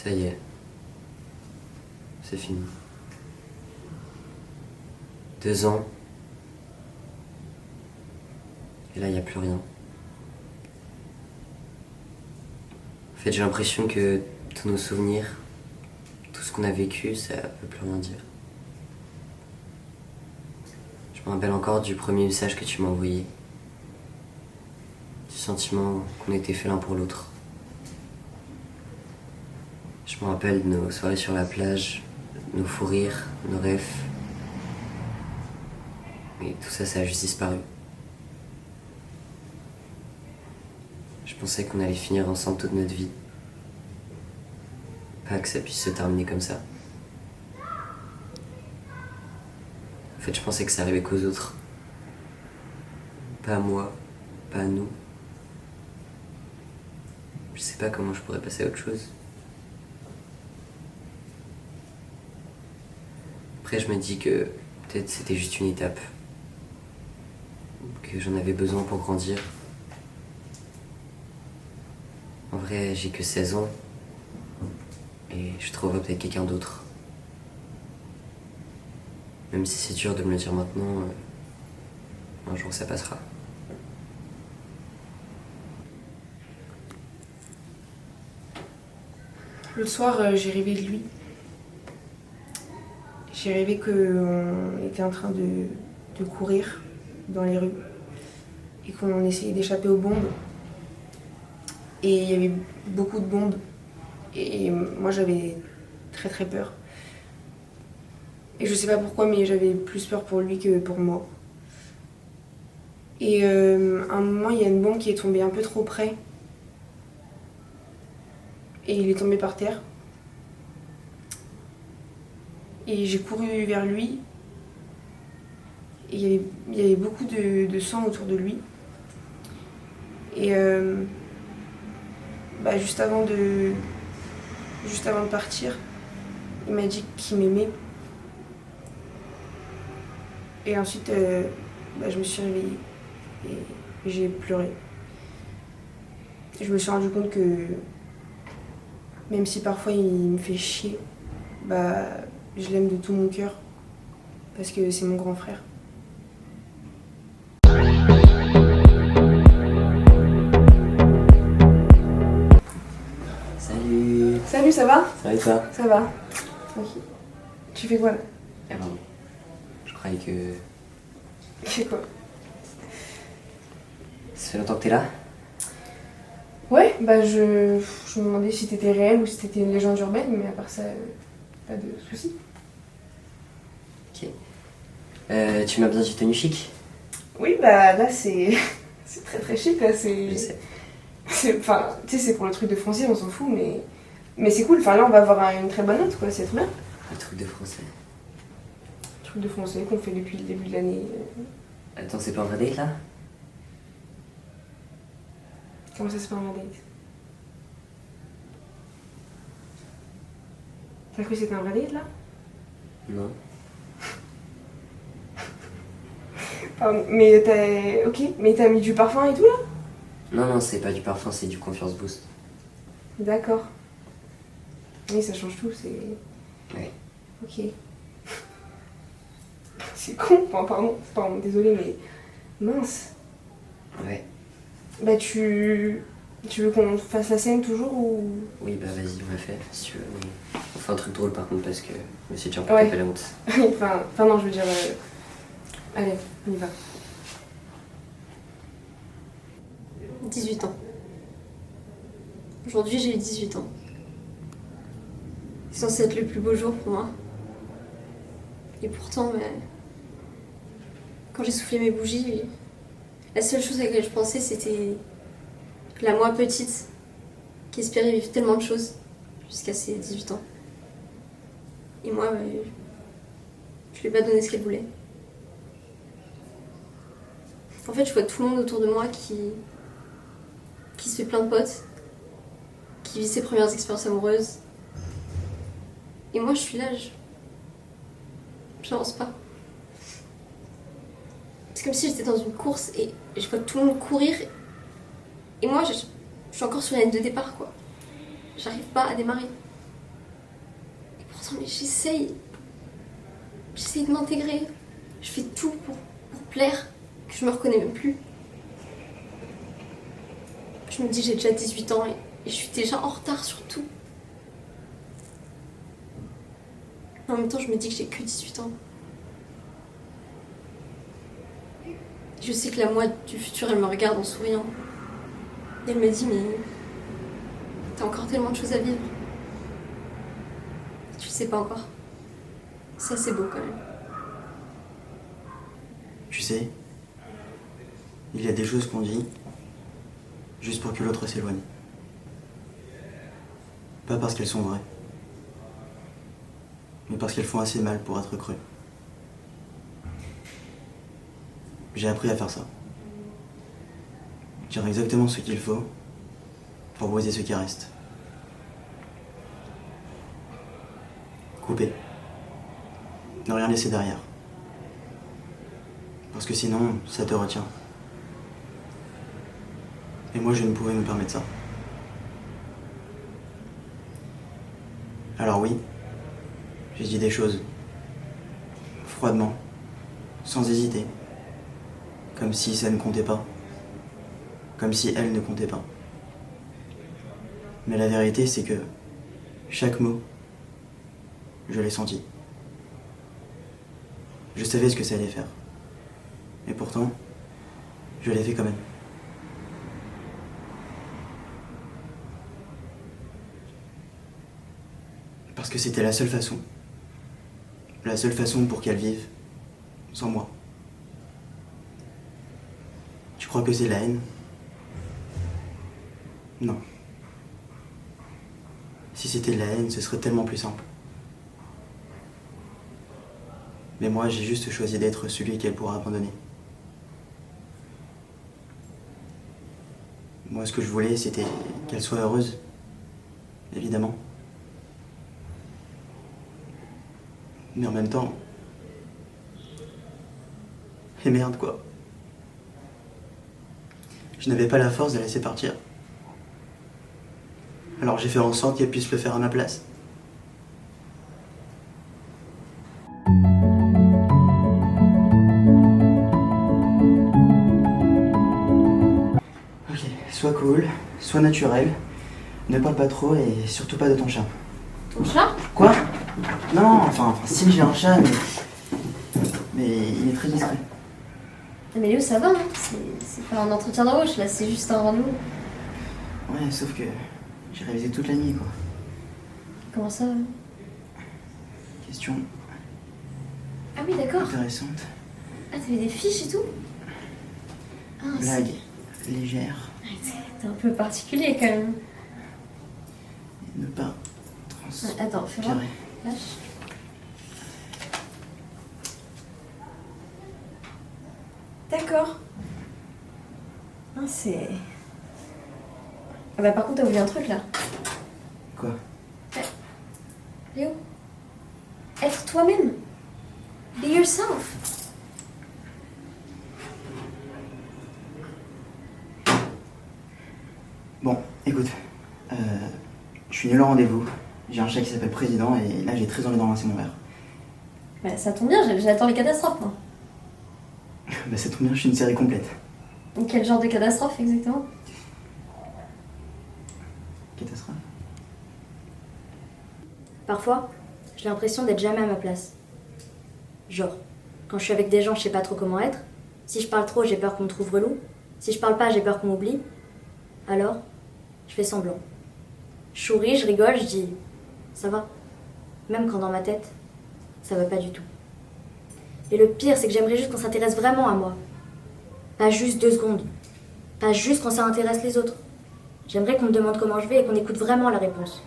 Ça y est. C'est fini. 2 ans. Et là, il n'y a plus rien. En fait, j'ai l'impression que tous nos souvenirs, tout ce qu'on a vécu, ça veut plus rien dire. Je me rappelle encore du premier message que tu m'as envoyé. Du sentiment qu'on était fait l'un pour l'autre. Je me rappelle de nos soirées sur la plage, nos fous rires, nos rêves. Et tout ça, ça a juste disparu. Je pensais qu'on allait finir ensemble toute notre vie. Pas que ça puisse se terminer comme ça. En fait, je pensais que ça arrivait qu'aux autres. Pas à moi, pas à nous. Je sais pas comment je pourrais passer à autre chose. Après, je me dis que peut-être c'était juste une étape. Que j'en avais besoin pour grandir. En vrai, j'ai que 16 ans. Et je trouverai peut-être quelqu'un d'autre. Même si c'est dur de me le dire maintenant, un jour ça passera. L'autre soir, j'ai rêvé de lui. J'ai rêvé qu'on était en train de courir dans les rues et qu'on essayait d'échapper aux bombes. Et il y avait beaucoup de bombes. Et moi, j'avais très très peur. Et je sais pas pourquoi, mais j'avais plus peur pour lui que pour moi. Et à un moment, il y a une bombe qui est tombée un peu trop près. Et il est tombé par terre. Et j'ai couru vers lui. Et il y avait beaucoup de sang autour de lui. Et juste avant de partir, il m'a dit qu'il m'aimait. Et ensuite, je me suis réveillée et j'ai pleuré. Et je me suis rendu compte que même si parfois il me fait chier, je l'aime de tout mon cœur parce que c'est mon grand frère. Salut. Salut, ça va? Ça va et toi? Ça va. Tranquille. Tu fais quoi là? Ah pardon. Je croyais que... Tu fais quoi? Ça fait longtemps que t'es là? Ouais, je me demandais si t'étais réel ou si t'étais une légende urbaine, mais à part ça, pas de soucis. Ok. Tu m'as bien dit tenue chic? Oui, là c'est c'est très très chic là, c'est... Je sais. Enfin, tu sais, c'est pour le truc de français, on s'en fout, mais c'est cool. Enfin là, on va avoir une très bonne note, quoi, c'est très bien. Le truc de français. Le truc de français qu'on fait depuis le début de l'année. Attends, c'est pas un vrai date là? Comment ça se fait un vrai date? T'as cru que c'était un vrai date là? Non. Pardon, mais t'as... Ok, mais t'as mis du parfum et tout là? Non, c'est pas du parfum, c'est du confiance boost. D'accord. Oui, ça change tout, c'est... Ouais. Ok. C'est con, enfin, pardon, désolé, mais... Mince. Ouais. Tu veux qu'on fasse la scène toujours ou... Oui, vas-y, on va faire, si tu veux. Mais on fait un truc drôle par contre, parce que je me suis déjà un peu Ouais. tapé la honte. enfin non, je veux dire... Allez, on y va. 18 ans. Aujourd'hui, j'ai eu 18 ans. C'est censé être le plus beau jour pour moi. Et pourtant, quand j'ai soufflé mes bougies, la seule chose à laquelle je pensais, c'était la moi petite qui espérait vivre tellement de choses jusqu'à ses 18 ans. Et moi, je lui ai pas donné ce qu'elle voulait. En fait, je vois tout le monde autour de moi qui se fait plein de potes, qui vit ses premières expériences amoureuses. Et moi, je suis là, j'avance pas. C'est comme si j'étais dans une course et je vois tout le monde courir. Et moi, je suis encore sur la ligne de départ, quoi. J'arrive pas à démarrer. Pourtant, mais j'essaye de m'intégrer. Je fais tout pour plaire, que je me reconnais même plus. Je me dis j'ai déjà 18 ans et je suis déjà en retard sur tout. En même temps, je me dis que j'ai que 18 ans. Je sais que la moi du futur, elle me regarde en souriant. Et elle me dit, mais t'as encore tellement de choses à vivre. Tu le sais pas encore. Ça, c'est beau quand même. Tu sais, il y a des choses qu'on dit juste pour que l'autre s'éloigne. Pas parce qu'elles sont vraies, mais parce qu'elles font assez mal pour être crues. J'ai appris à faire ça. Dire exactement ce qu'il faut pour briser ce qui reste. Couper. Ne rien laisser derrière. Parce que sinon, ça te retient. Et moi, je ne pouvais me permettre ça. Alors oui, j'ai dit des choses. Froidement. Sans hésiter. Comme si ça ne comptait pas. Comme si elle ne comptait pas. Mais la vérité, c'est que chaque mot, je l'ai senti. Je savais ce que ça allait faire. Et pourtant, je l'ai fait quand même. Parce que c'était la seule façon. La seule façon pour qu'elle vive sans moi. Tu crois que c'est la haine? Non. Si c'était de la haine, ce serait tellement plus simple. Mais moi, j'ai juste choisi d'être celui qu'elle pourra abandonner. Moi, ce que je voulais, c'était qu'elle soit heureuse. Évidemment. Mais en même temps... Et merde, quoi. Je n'avais pas la force de la laisser partir. Alors j'ai fait en sorte qu'elle puisse le faire à ma place. Ok, sois cool, sois naturel, ne parle pas trop et surtout pas de ton chat. Ton chat? Quoi? Non, enfin, si j'ai un chat, mais il est très discret. Mais Léo, ça va, hein. C'est pas un entretien d'embauche, là, c'est juste un rendez-vous. Ouais, sauf que j'ai révisé toute la nuit, quoi. Comment ça? Question Ah oui, d'accord. intéressante. Ah, t'avais des fiches et tout? Ah, Blague légère. T'es un peu particulier quand même. Ne pas Attends, fais voir. transpirer. Lâche. D'accord. Ah, c'est... Ah bah par contre, t'as oublié un truc là. Quoi? Léo, être toi-même. Be yourself. Bon, écoute, je suis nul au rendez-vous. J'ai un chat qui s'appelle Président et là j'ai très envie d'embrasser mon verre. Bah ça tombe bien, j'attends les catastrophes moi. Bah ça tombe bien, je suis une série complète. Donc quel genre de catastrophe exactement? Catastrophe. Parfois, j'ai l'impression d'être jamais à ma place. Genre, quand je suis avec des gens, je sais pas trop comment être. Si je parle trop, j'ai peur qu'on me trouve relou. Si je parle pas, j'ai peur qu'on m'oublie. Alors, je fais semblant. Je souris, je rigole, je dis « ça va ». Même quand dans ma tête, ça va pas du tout. Et le pire, c'est que j'aimerais juste qu'on s'intéresse vraiment à moi. Pas juste 2 secondes. Pas juste quand ça intéresse les autres. J'aimerais qu'on me demande comment je vais et qu'on écoute vraiment la réponse.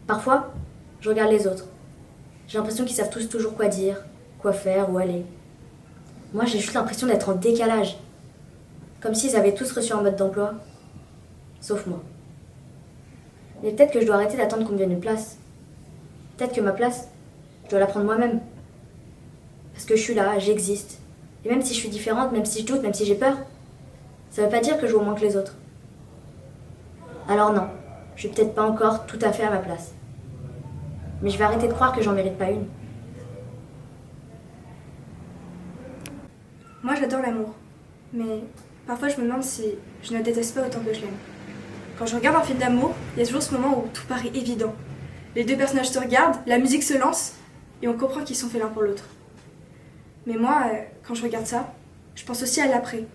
Parfois, je regarde les autres. J'ai l'impression qu'ils savent tous toujours quoi dire, quoi faire, où aller. Moi, j'ai juste l'impression d'être en décalage. Comme s'ils avaient tous reçu un mode d'emploi. Sauf moi. Mais peut-être que je dois arrêter d'attendre qu'on me donne une place. Peut-être que ma place, je dois la prendre moi-même. Parce que je suis là, j'existe. Et même si je suis différente, même si je doute, même si j'ai peur, ça veut pas dire que je vaux moins que les autres. Alors non, je suis peut-être pas encore tout à fait à ma place. Mais je vais arrêter de croire que j'en mérite pas une. Moi, j'adore l'amour. Mais parfois, je me demande si je ne le déteste pas autant que je l'aime. Quand je regarde un film d'amour, il y a toujours ce moment où tout paraît évident. Les deux personnages se regardent, la musique se lance, et on comprend qu'ils sont faits l'un pour l'autre. Mais moi, quand je regarde ça, je pense aussi à l'après.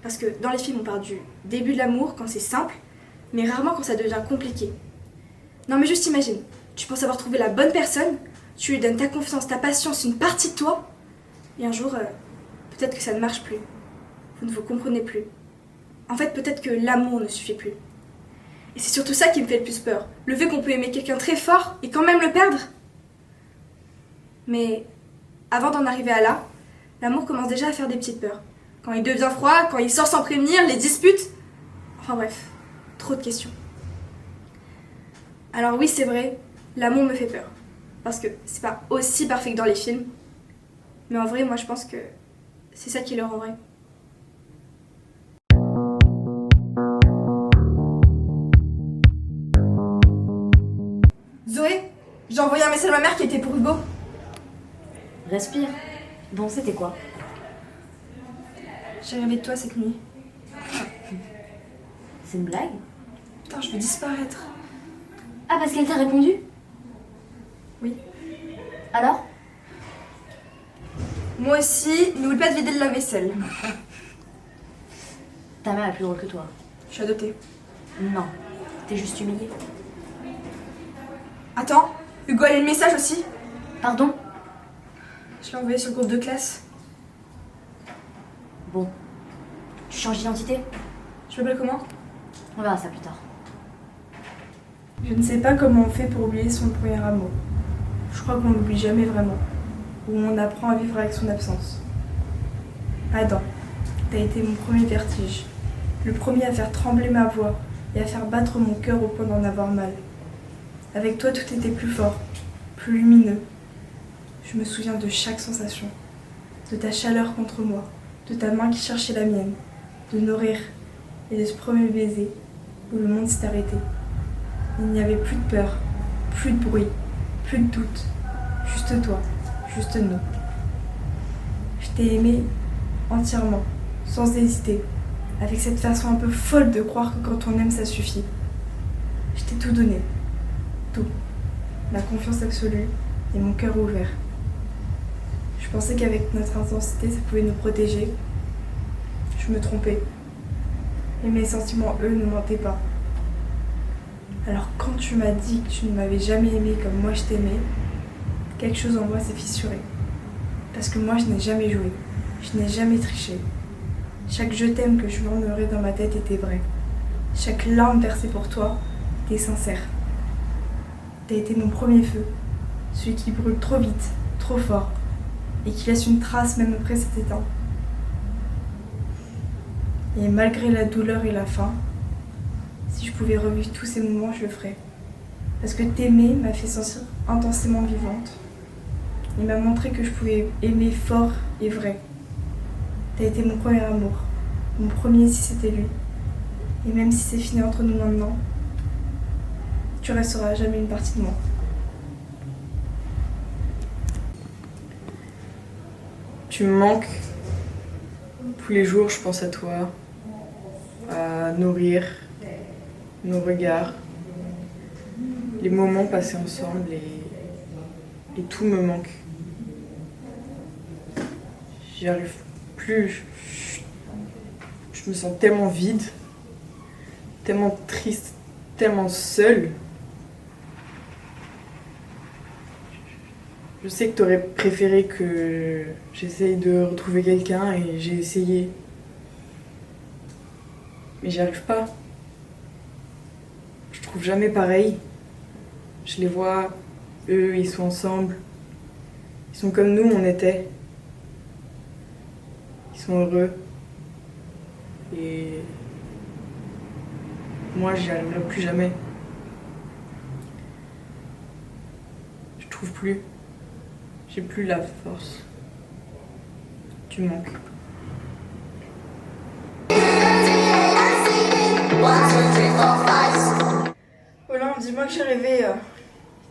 Parce que dans les films, on parle du début de l'amour quand c'est simple, mais rarement quand ça devient compliqué. Non mais juste imagine, tu penses avoir trouvé la bonne personne, tu lui donnes ta confiance, ta patience, une partie de toi, et un jour, peut-être que ça ne marche plus. Vous ne vous comprenez plus. En fait, peut-être que l'amour ne suffit plus. Et c'est surtout ça qui me fait le plus peur. Le fait qu'on peut aimer quelqu'un très fort et quand même le perdre. Mais avant d'en arriver à là, l'amour commence déjà à faire des petites peurs. Quand il devient froid, quand il sort sans prévenir, les disputes. Enfin bref, trop de questions. Alors oui, c'est vrai, l'amour me fait peur. Parce que c'est pas aussi parfait que dans les films. Mais en vrai, moi je pense que c'est ça qui le rend vrai. Zoé, j'ai envoyé un message à ma mère qui était pour Hugo. Respire. Bon, c'était quoi? J'ai rêvé de toi cette nuit. C'est une blague? Putain, je veux disparaître. Ah, parce qu'elle t'a répondu? Oui. Alors? Moi aussi, n'oublie pas de vider de la vaisselle. Ta mère est plus drôle que toi. Je suis adoptée. Non, t'es juste humiliée. Attends, Hugo a lu le message aussi. Pardon? Je l'ai envoyé sur le groupe de classe. Bon. Tu changes d'identité? Je m'appelle comment? On verra ça plus tard. Je ne sais pas comment on fait pour oublier son premier amour. Je crois qu'on l'oublie jamais vraiment. Ou on apprend à vivre avec son absence. Adam, t'as été mon premier vertige. Le premier à faire trembler ma voix et à faire battre mon cœur au point d'en avoir mal. Avec toi, tout était plus fort, plus lumineux. Je me souviens de chaque sensation, de ta chaleur contre moi, de ta main qui cherchait la mienne, de nos rires et de ce premier baiser où le monde s'est arrêté. Il n'y avait plus de peur, plus de bruit, plus de doute, juste toi, juste nous. Je t'ai aimé entièrement, sans hésiter, avec cette façon un peu folle de croire que quand on aime, ça suffit. Je t'ai tout donné, tout, ma confiance absolue et mon cœur ouvert. Je pensais qu'avec notre intensité, ça pouvait nous protéger. Je me trompais. Et mes sentiments, eux, ne mentaient pas. Alors quand tu m'as dit que tu ne m'avais jamais aimé comme moi je t'aimais, quelque chose en moi s'est fissuré. Parce que moi je n'ai jamais joué, je n'ai jamais triché. Chaque je t'aime que je murmurais dans ma tête était vrai. Chaque larme versée pour toi était sincère. T'as été mon premier feu, celui qui brûle trop vite, trop fort, et qui laisse une trace même après cet éteint. Et malgré la douleur et la faim, si je pouvais revivre tous ces moments, je le ferais. Parce que t'aimer m'a fait sentir intensément vivante. Il m'a montré que je pouvais aimer fort et vrai. T'as été mon premier amour, mon premier si c'était lui. Et même si c'est fini entre nous maintenant, tu resteras à jamais une partie de moi. Tu me manques. Tous les jours, je pense à toi, à nos rires, nos regards, les moments passés ensemble et tout me manque. J'y arrive plus. Je me sens tellement vide, tellement triste, tellement seule. Je sais que t'aurais préféré que j'essaye de retrouver quelqu'un et j'ai essayé. Mais j'y arrive pas. Je trouve jamais pareil. Je les vois, eux, ils sont ensemble. Ils sont comme nous, on était. Ils sont heureux. Et moi, j'y arriverai plus jamais. Je trouve plus. J'ai plus la force. Tu me manques. Olympe, dis-moi que j'ai rêvé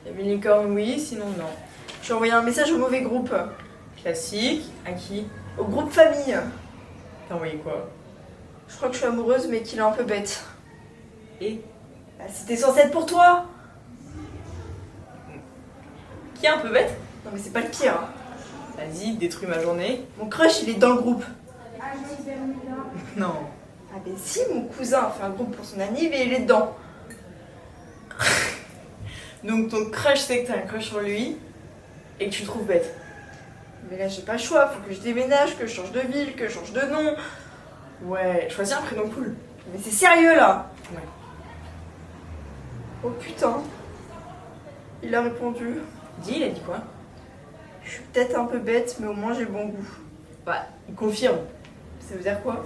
La licorne, oui, sinon non. J'ai envoyé un message au mauvais groupe. Classique. À qui? Au groupe famille. T'as envoyé quoi? Je crois que je suis amoureuse, mais qu'il est un peu bête. Et? Bah, c'était censé être pour toi. Qui est un peu bête? Non mais c'est pas le pire. Vas-y, détruis ma journée. Mon crush, il est dans le groupe. Non. Ah ben si, mon cousin a fait un groupe pour son anniv et il est dedans. Donc ton crush sait que t'as un crush sur lui et que tu le trouves bête. Mais là, j'ai pas le choix. Faut que je déménage, que je change de ville, que je change de nom. Ouais, choisis un prénom cool. Mais c'est sérieux là. Ouais. Oh putain. Il a répondu. Dis, il a dit quoi? Je suis peut-être un peu bête, mais au moins j'ai le bon goût. Bah, il confirme Ça veut dire quoi?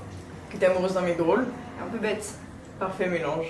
que t'es amoureuse d'un mec drôle. Un peu bête. Parfait mélange.